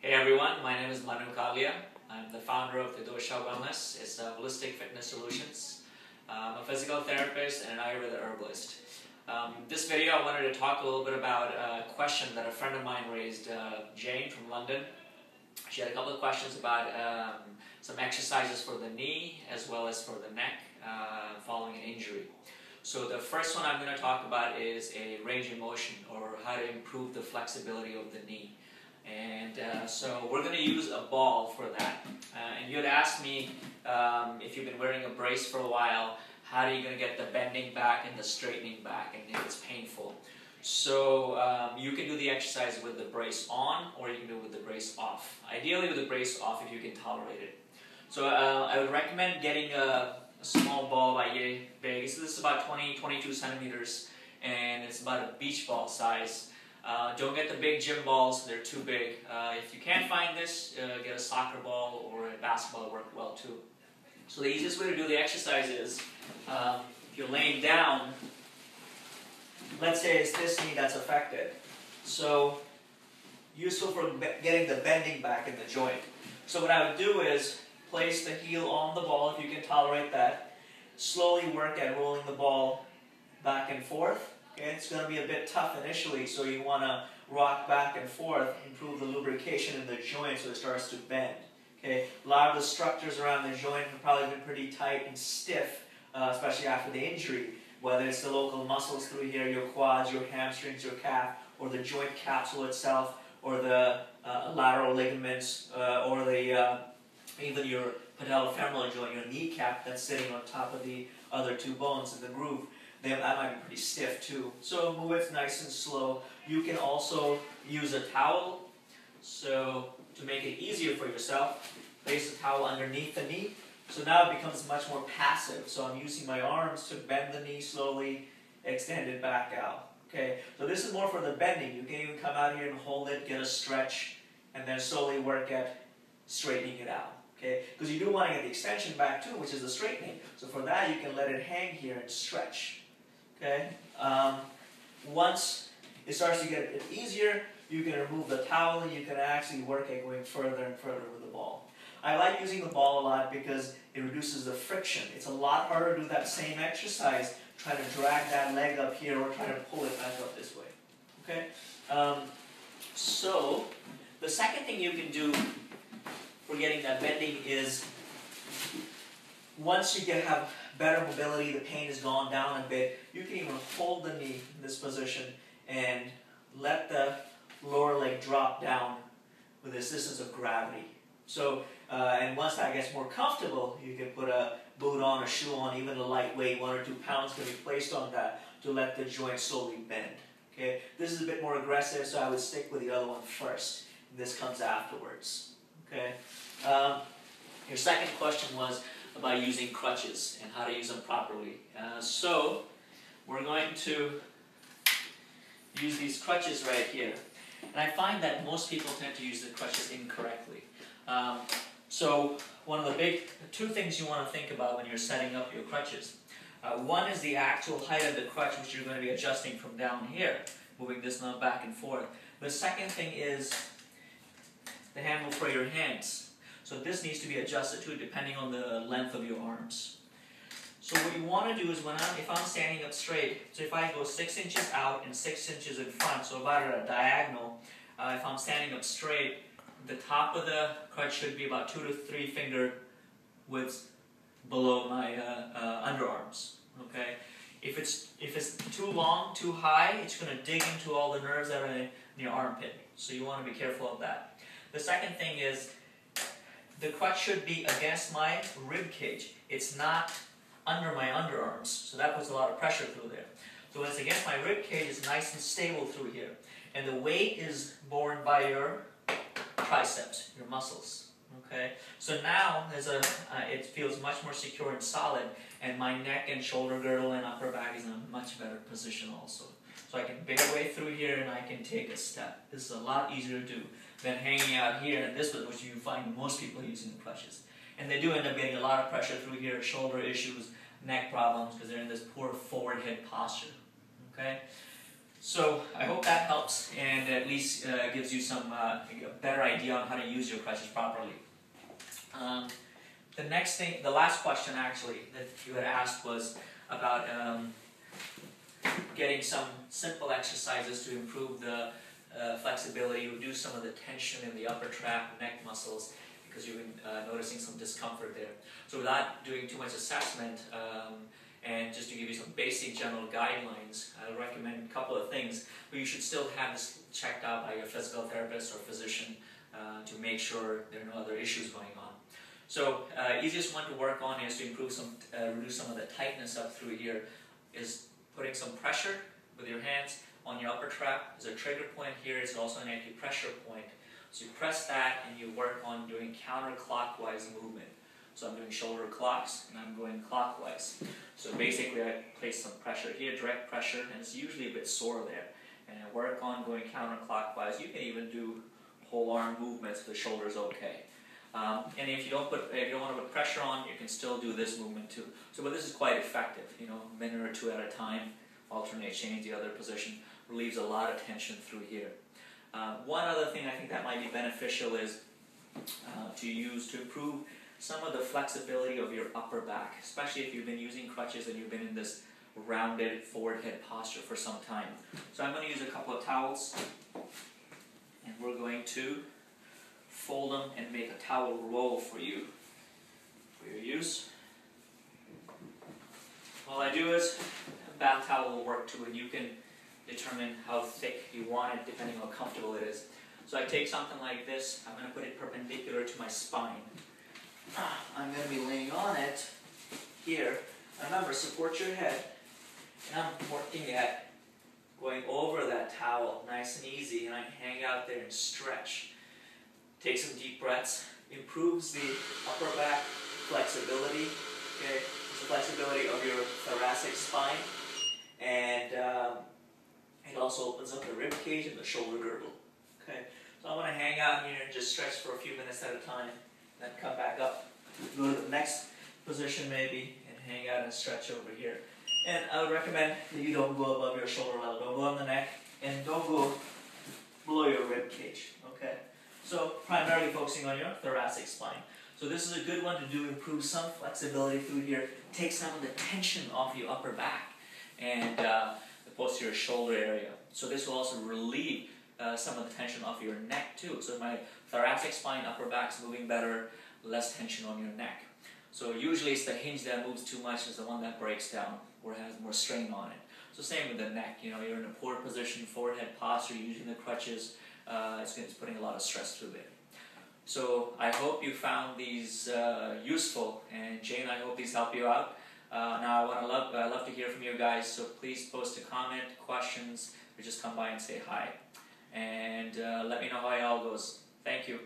Hey everyone, my name is Manu. I'm the founder of the Dosha Wellness. It's a holistic fitness solutions. I'm a physical therapist and an Ayurveda herbalist. This video I wanted to talk a little bit about a question that a friend of mine raised, Jane from London. She had a couple of questions about some exercises for the knee as well as for the neck following an injury. So the first one I'm going to talk about is a range of motion, or how to improve the flexibility of the knee. And so we're going to use a ball for that. And you had asked me if you've been wearing a brace for a while, how are you going to get the bending back and the straightening back, and if it's painful. So you can do the exercise with the brace on, or you can do it with the brace off. Ideally with the brace off if you can tolerate it. So I would recommend getting a small ball by yay big. So this is about 22 centimeters, and it's about a beach ball size. Don't get the big gym balls, they're too big. If you can't find this, get a soccer ball or a basketball will work well too. So the easiest way to do the exercise is, if you're laying down, let's say it's this knee that's affected. So useful for getting the bending back in the joint. So what I would do is place the heel on the ball if you can tolerate that. Slowly work at rolling the ball back and forth. Okay, it's going to be a bit tough initially, so you want to rock back and forth, improve the lubrication in the joint so it starts to bend. Okay, a lot of the structures around the joint have probably been pretty tight and stiff, especially after the injury. Whether it's the local muscles through here, your quads, your hamstrings, your calf, or the joint capsule itself, or the lateral ligaments, or the even your patellofemoral joint, your kneecap that's sitting on top of the other two bones in the groove. That might be pretty stiff too. So move it nice and slow. You can also use a towel. So to make it easier for yourself, place the towel underneath the knee. So now it becomes much more passive. So I'm using my arms to bend the knee slowly, extend it back out. Okay, so this is more for the bending. You can even come out here and hold it, get a stretch, and then slowly work at straightening it out. Okay, because you do want to get the extension back too, which is the straightening. So for that, you can let it hang here and stretch. Okay, once it starts to get a bit easier, you can remove the towel and you can actually work at going further and further with the ball. I like using the ball a lot because it reduces the friction. It's a lot harder to do that same exercise, trying to drag that leg up here or trying to pull it back up this way. Okay, so the second thing you can do for getting that bending is, once you have better mobility, the pain has gone down a bit, you can even hold the knee in this position and let the lower leg drop down with the assistance of gravity. So, and once that gets more comfortable, you can put a boot on, a shoe on, even a lightweight 1 or 2 pounds can be placed on that to let the joint slowly bend. Okay, this is a bit more aggressive, so I would stick with the other one first. This comes afterwards. Okay. Your second question was about using crutches and how to use them properly. So we're going to use these crutches right here. And I find that most people tend to use the crutches incorrectly. So one of the two things you want to think about when you're setting up your crutches. One is the actual height of the crutch, which you're going to be adjusting from down here, moving this knob back and forth. The second thing is the handle for your hands. So this needs to be adjusted too, depending on the length of your arms. So what you want to do is, if I'm standing up straight, so if I go 6 inches out and 6 inches in front, so about at a diagonal, if I'm standing up straight, the top of the crutch should be about 2 to 3 finger widths below my underarms. Okay. If it's too long, too high, it's going to dig into all the nerves that are in your armpit. So you want to be careful of that. The second thing is, the crutch should be against my rib cage. It's not under my underarms, so that puts a lot of pressure through there. So when it's against my rib cage, it's nice and stable through here. And the weight is borne by your triceps, your muscles. Okay? So now it feels much more secure and solid, and my neck and shoulder girdle and upper back is in a much better position also. So I can big away through here and I can take a step. This is a lot easier to do than hanging out here in this position, which you find most people using the crutches. And they do end up getting a lot of pressure through here, shoulder issues, neck problems, because they're in this poor forward head posture. Okay? So I hope that helps and at least gives you some better idea on how to use your crutches properly. The next thing, the last question actually that you had asked was about getting some simple exercises to improve the flexibility, reduce some of the tension in the upper trap, neck muscles, because you've been noticing some discomfort there. So without doing too much assessment, and just to give you some basic general guidelines, I recommend a couple of things, but you should still have this checked out by your physical therapist or physician to make sure there are no other issues going on. So easiest one to work on is to improve some, reduce some of the tightness up through here, is putting some pressure with your hands on your upper trap. There's a trigger point here, it's also an acupressure point. So you press that and you work on doing counterclockwise movement. So I'm doing shoulder clocks and I'm going clockwise. So basically I place some pressure here, direct pressure, and it's usually a bit sore there. And I work on going counterclockwise. You can even do whole arm movements if the shoulder's okay. And if you don't want to put pressure on, you can still do this movement too. So, but this is quite effective. You know, a minute or two at a time, alternate, change the other position, relieves a lot of tension through here. One other thing I think that might be beneficial is to use to improve some of the flexibility of your upper back, especially if you've been using crutches and you've been in this rounded forward head posture for some time. So I'm going to use a couple of towels, and we're going to fold them and make a towel roll for you for your use. All I do is a bath towel will work too, and you can determine how thick you want it depending on how comfortable it is. So I take something like this, I'm going to put it perpendicular to my spine. I'm going to be laying on it here. Remember, support your head. And I'm working at going over that towel nice and easy, and I hang out there and stretch. Take some deep breaths. Improves the upper back flexibility. Okay, it's the flexibility of your thoracic spine, and it also opens up the rib cage and the shoulder girdle. Okay, so I'm going to hang out here and just stretch for a few minutes at a time, then come back up, go to the next position maybe, and hang out and stretch over here. And I would recommend that you don't go above your shoulder level, don't go on the neck, and don't go below your rib cage. Okay, so primarily focusing on your thoracic spine. So this is a good one to do, improve some flexibility through here, take some of the tension off your upper back and the posterior shoulder area. So this will also relieve some of the tension off your neck too. So my thoracic spine, upper back's moving better, less tension on your neck. So usually it's the hinge that moves too much is the one that breaks down or has more strain on it. So same with the neck, you know, you're in a poor position, forward head posture, using the crutches, it's putting a lot of stress through there. So I hope you found these useful, and Jane, I hope these help you out. Now I love to hear from you guys, so please post a comment, questions, or just come by and say hi. And let me know how it all goes. Thank you.